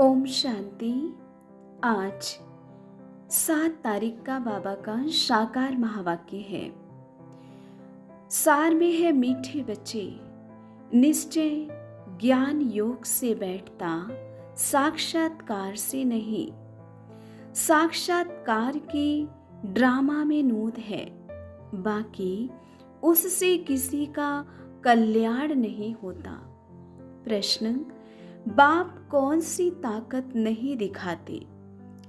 ओम शांति। आज 7 तारीख का बाबा का साकार महावाक्य है। सार में है मीठे बच्चे, निश्चय ज्ञान योग से बैठता, साक्षात्कार से नहीं। साक्षात्कार की ड्रामा में नूद है, बाकी उससे किसी का कल्याण नहीं होता। प्रश्न: बाप कौन सी ताकत नहीं दिखाते,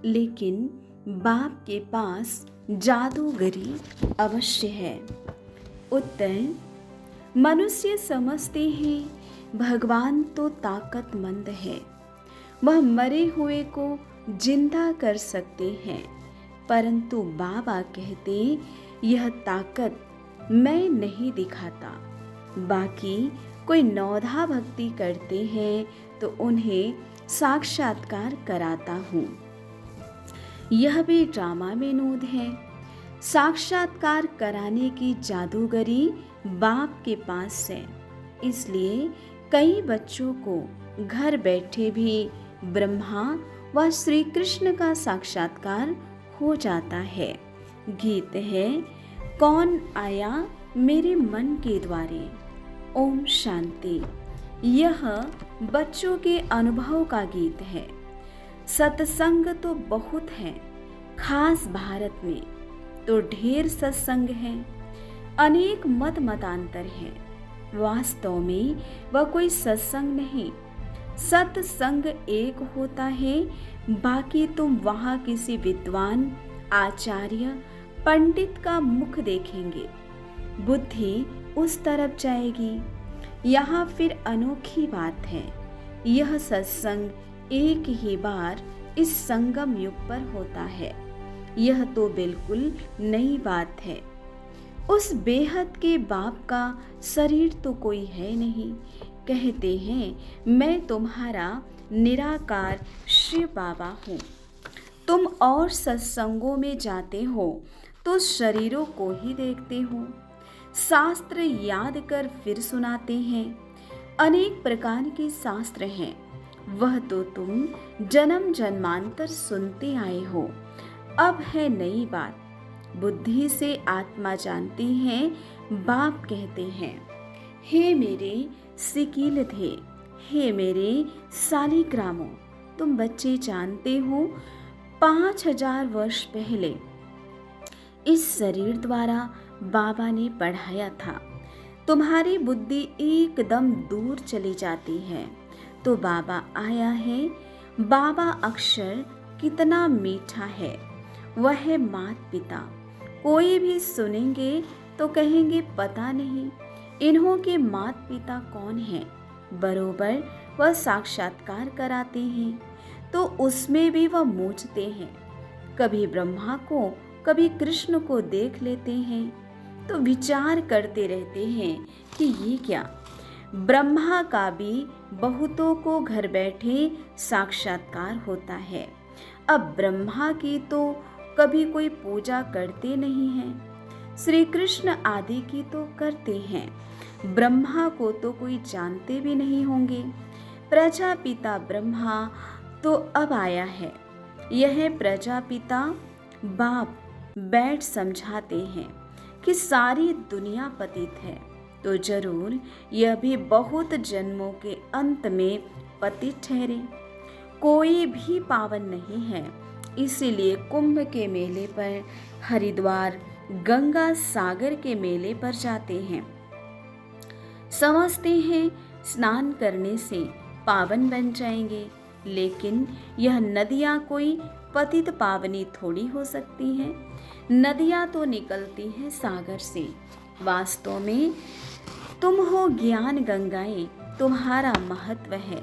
लेकिन बाप के पास जादूगरी अवश्य है। उत्तर: मनुष्य समझते हैं भगवान तो ताकतमंद है, वह मरे हुए को जिंदा कर सकते हैं, परंतु बाबा कहते यह ताकत मैं नहीं दिखाता। बाकी कोई नौधा भक्ति करते हैं तो उन्हें साक्षात्कार कराता हूँ। यह भी ड्रामा में नूद है। साक्षात्कार कराने की जादूगरी बाप के पास है, इसलिए कई बच्चों को घर बैठे भी ब्रह्मा व श्री कृष्ण का साक्षात्कार हो जाता है। गीत है, कौन आया मेरे मन के द्वारे। ओम शांति। यह बच्चों के अनुभव का गीत है। सत्संग तो बहुत है, खास भारत में तो ढेर सत्संग है। अनेक मत मतांतर है, वास्तव में वह कोई सत्संग नहीं। सत्संग एक होता है, बाकी तुम वहाँ किसी विद्वान, आचार्य, पंडित का मुख देखेंगे, बुद्धि उस तरफ जाएगी। यहाँ फिर अनोखी बात है, यह सत्संग एक ही बार इस संगम युग पर होता है। यह तो बिल्कुल नई बात है। उस बेहद के बाप का शरीर तो कोई है नहीं। कहते हैं मैं तुम्हारा निराकार शिव बाबा हूँ। तुम और सत्संगों में जाते हो तो शरीरों को ही देखते हो। शास्त्र याद कर फिर सुनाते हैं। अनेक प्रकार के शास्त्र हैं, वह तो तुम जन्म जन्मांतर सुनते आए हो। अब है नई बात, बुद्धि से आत्मा जानती है। बाप कहते हैं, हे मेरे सिकील थे, हे मेरे सालिग्रामों, तुम बच्चे जानते हो 5000 वर्ष पहले इस शरीर द्वारा बाबा ने पढ़ाया था। तुम्हारी बुद्धि एकदम दूर चली जाती है तो बाबा आया है। बाबा अक्षर कितना मीठा है, वह है मात पिता। कोई भी सुनेंगे तो कहेंगे पता नहीं इन्हों के मात पिता कौन हैं। बरोबर वह साक्षात्कार कराते हैं तो उसमें भी वह मूझते हैं। कभी ब्रह्मा को कभी कृष्ण को देख लेते हैं तो विचार करते रहते हैं कि ये क्या। ब्रह्मा का भी बहुतों को घर बैठे साक्षात्कार होता है। अब ब्रह्मा की तो कभी कोई पूजा करते नहीं हैं, श्री कृष्ण आदि की तो करते हैं। ब्रह्मा को तो कोई जानते भी नहीं होंगे। प्रजापिता ब्रह्मा तो अब आया है। यह प्रजापिता बाप बैठ समझाते हैं कि सारी दुनिया पतित है, तो जरूर यह भी बहुत जन्मों के अंत में पतित ठहरे। कोई भी पावन नहीं है, इसीलिए कुंभ के मेले पर, हरिद्वार, गंगा सागर के मेले पर जाते हैं। समझते हैं स्नान करने से पावन बन जाएंगे, लेकिन यह नदियाँ कोई पतित पावनी थोड़ी हो सकती हैं। नदियाँ तो निकलती हैं सागर से। वास्तव में तुम हो ज्ञान गंगाएं, तुम्हारा महत्व है।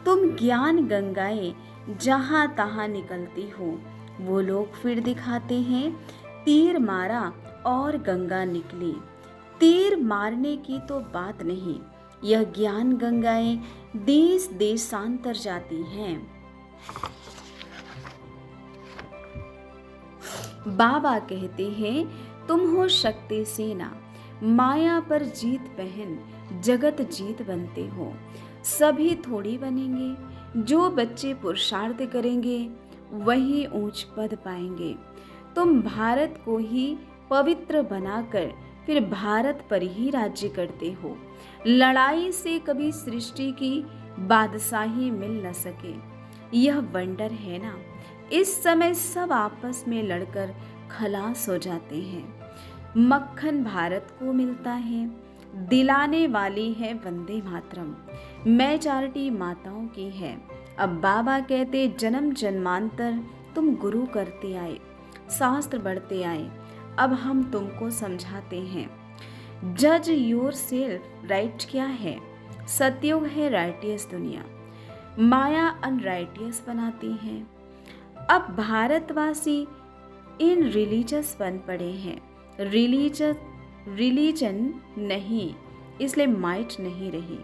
तुम ज्ञान गंगाएं जहाँ तहाँ निकलती हो। वो लोग फिर दिखाते हैं तीर मारा और गंगा निकली। तीर मारने की तो बात नहीं, यह ज्ञान गंगाएं देश देशांतर जाती हैं। बाबा कहते हैं तुम हो शक्ति सेना, माया पर जीत पहन जगत जीत बनते हो। सभी थोड़ी बनेंगे, जो बच्चे पुरुषार्थ करेंगे वही ऊंच पद पाएंगे। तुम भारत को ही पवित्र बनाकर फिर भारत पर ही राज्य करते हो। लड़ाई से कभी सृष्टि की बादशाही मिल न सके, यह वंडर है ना। इस समय सब आपस में लड़कर खलास हो जाते हैं। मक्खन भारत को मिलता है, दिलाने वाली है वंदे मातरम। मेजॉरिटी माताओं की है। अब बाबा कहते जन्म जन्मांतर तुम गुरु करते आए, शास्त्र बढ़ते आए, अब हम तुमको समझाते हैं। जज योर सेल्फ, राइट क्या है? सतयुग है राइटियस दुनिया, माया अनराइटियस बनाती है। अब भारतवासी इन रिलीजियस बन पड़े हैं। रिलीजन नहीं, इसलिए माइट नहीं रही।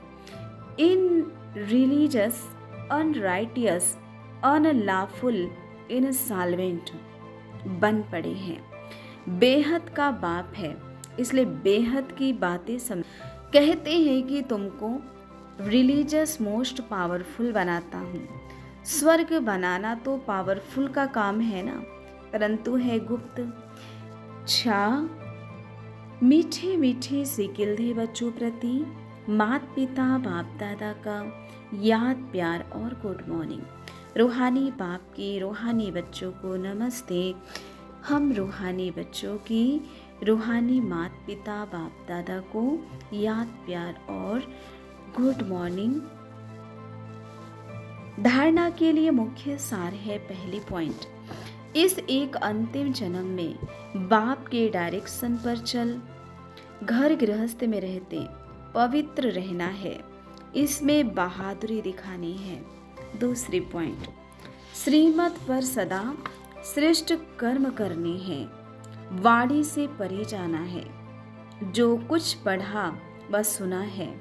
इन रिलीजियस, अनराइटियस, अनलॉफुल, इनसॉल्वेंट बन पड़े हैं। बेहद का बाप है, इसलिए बेहद की बातें कहते हैं कि तुमको रिलीजियस मोस्ट पावरफुल बनाता हूँ। स्वर्ग बनाना तो पावरफुल का काम है ना, परंतु है गुप्त। मीठे मीठे सिकिल दे बच्चों प्रति माता पिता बाप दादा का याद प्यार और गुड मॉर्निंग। रूहानी बाप की रूहानी बच्चों को नमस्ते। हम रूहानी बच्चों की रूहानी माता पिता बाप दादा को याद प्यार और गुड मॉर्निंग। धारणा के लिए मुख्य सार है। पहली पॉइंट, इस एक अंतिम जन्म में बाप के डायरेक्शन पर चल, घर गृहस्थ में रहते पवित्र रहना है, इसमें बहादुरी दिखानी है। दूसरी पॉइंट, श्रीमत पर सदा श्रेष्ठ कर्म करने हैं, वाणी से परे जाना है। जो कुछ पढ़ा व सुना है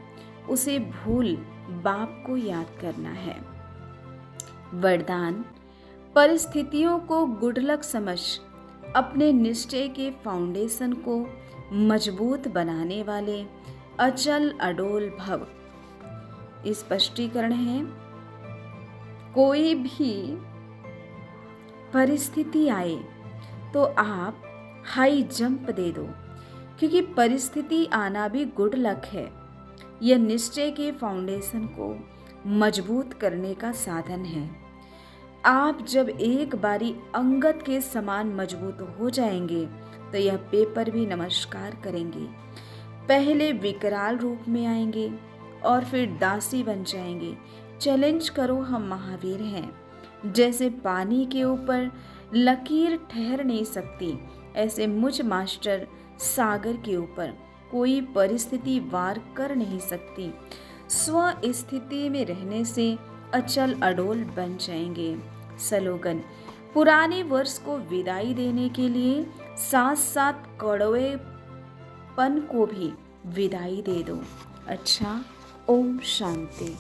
उसे भूल बाप को याद करना है। वरदान, परिस्थितियों को गुड लक समझ अपने निश्चय के फाउंडेशन को मजबूत बनाने वाले अचल अडोल भव। स्पष्टीकरण है, कोई भी परिस्थिति आए तो आप हाई जंप दे दो, क्योंकि परिस्थिति आना भी गुड लक है। यह निश्चय के फाउंडेशन को मजबूत करने का साधन है। आप जब एक बारी अंगद के समान मजबूत हो जाएंगे तो यह पेपर भी नमस्कार करेंगे। पहले विकराल रूप में आएंगे और फिर दासी बन जाएंगे। चैलेंज करो, हम महावीर हैं। जैसे पानी के ऊपर लकीर ठहर नहीं सकती, ऐसे मुझ मास्टर सागर के ऊपर कोई परिस्थिति वार कर नहीं सकती। स्व स्थिति में रहने से अचल अडोल बन जाएंगे। स्लोगन, पुराने वर्ष को विदाई देने के लिए साथ साथ कड़वेपन को भी विदाई दे दो। अच्छा, ओम शांति।